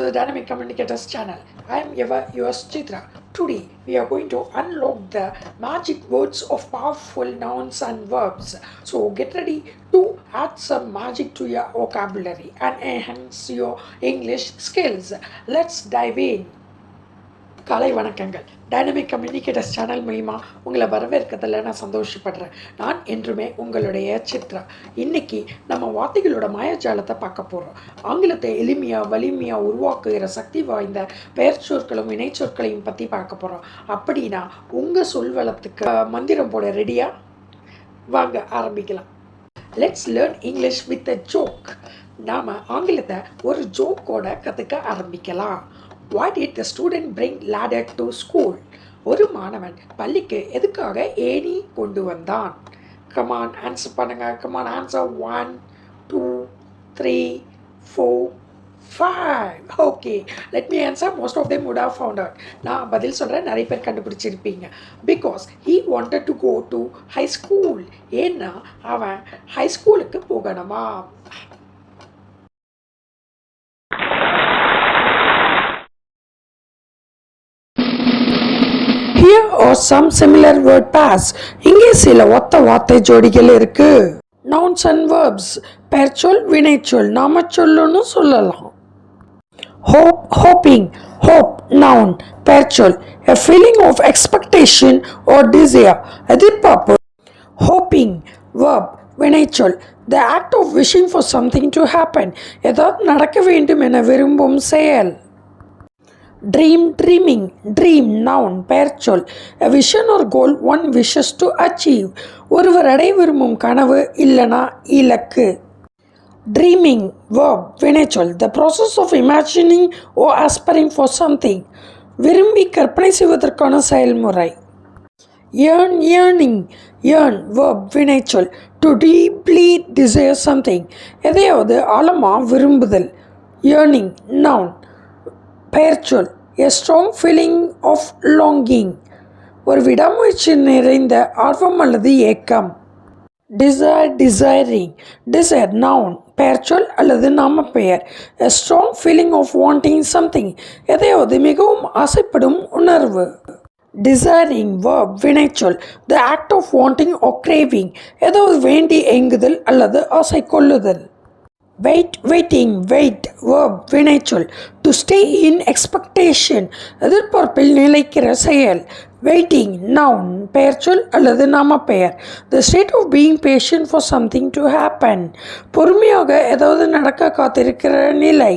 the Dynamic Communicators channel. I am yours Chitra. Today we are going to unlock the magic words of powerful nouns and verbs. So get ready to add some magic to your vocabulary and enhance your English skills. Let's dive in. காலை வணக்கங்கள். Dynamic communicators channel மூலிமா உங்களை வரவேற்கிறதுல நான் சந்தோஷப்படுறேன். நான் என்றுமே உங்களுடைய சித்ரா. இன்றைக்கி நம்ம வார்த்தைகளோட மாயஜாலத்தை பார்க்க போகிறோம். ஆங்கிலத்தை எளிமையாக வலிமையாக உருவாக்குகிற சக்தி வாய்ந்த பெயர்ச்சொற்களும் வினைச்சொற்களையும் பற்றி பார்க்க போகிறோம். அப்படின்னா உங்கள் சொல்வளத்துக்கு மந்திரம் போட ரெடியாக வாங்க ஆரம்பிக்கலாம். Let's learn English with a joke. நாம் ஆங்கிலத்தை ஒரு ஜோக்கோட கற்றுக்க ஆரம்பிக்கலாம். Why did the student bring ladder to school? ஒரு மாணவன் பள்ளிக்கு எதுக்காக ஏணி கொண்டு வந்தான்? Come on, answer பண்ணுங்க. Come on, answer 1, 2, 3, 4, 5. Okay, let me answer. Most of them would have found out. நான் பதில் சொல்கிறேன், நிறைய பேர் கண்டுபிடிச்சிருப்பீங்க. Because he wanted to go to high school. ஏன்னா அவன் ஹை ஸ்கூலுக்கு போகணுமா? Here are some similar word pairs. இங்கே சில ஒத்த வார்த்தை ஜோடிகள் இருக்கு. Nouns and verbs. பெயர்ச்சொல் வினைச்சொல் நாமச்சொல்லுன்னு சொல்லலாம். Hope, hoping. Hope, noun. பெயர்ச்சொல். A feeling of expectation or desire. எதிர்பார்ப்பு. Hoping, verb. வினைச்சொல். The act of wishing for something to happen. ஏதாவது நடக்க வேண்டும் என விரும்பும் செயல். Dream, dreaming. Dream, noun. பெயர்ச்சொல். A vision or goal one wishes to achieve. ஒருவர் அடைய விரும்பும் கனவு இல்லனா இலக்கு. Dreaming, verb. வினைச்சொல். The process of imagining or aspiring for something. விரும்பி கற்பனை செய்வதற்கான செயல்முறை. Yearn, yearning. Yearn, verb. வினைச்சொல். To deeply desire something. எதையாவது ஆழமாக விரும்புதல். Yearning, noun. பெயர்ச்சொல். A strong feeling of longing. ஒரு விடாமுயற்சி நிறைந்த ஆர்வம் அல்லது ஏக்கம். Desire, desiring. Desire, noun. பெயர்ச்சொல் அல்லது நாமப்பெயர். A strong feeling of wanting something. எதையாவது மிகவும் ஆசைப்படும் உணர்வு. Desiring, verb. வினைச்சொல். The act of wanting or craving. ஏதாவது வேண்டி ஏங்குதல் அல்லது ஆசை கொள்ளுதல். Wait, waiting. Wait, verb. வினைச்சொல். To stay in expectation. எதிர்பார்ப்பில் நிலைக்கிற செயல். Waiting, noun. பெயர்ச்சொல் அல்லது நாமப்பெயர். The state of being patient for something to happen. பொறுமையாக ஏதாவது நடக்க காத்திருக்கிற நிலை.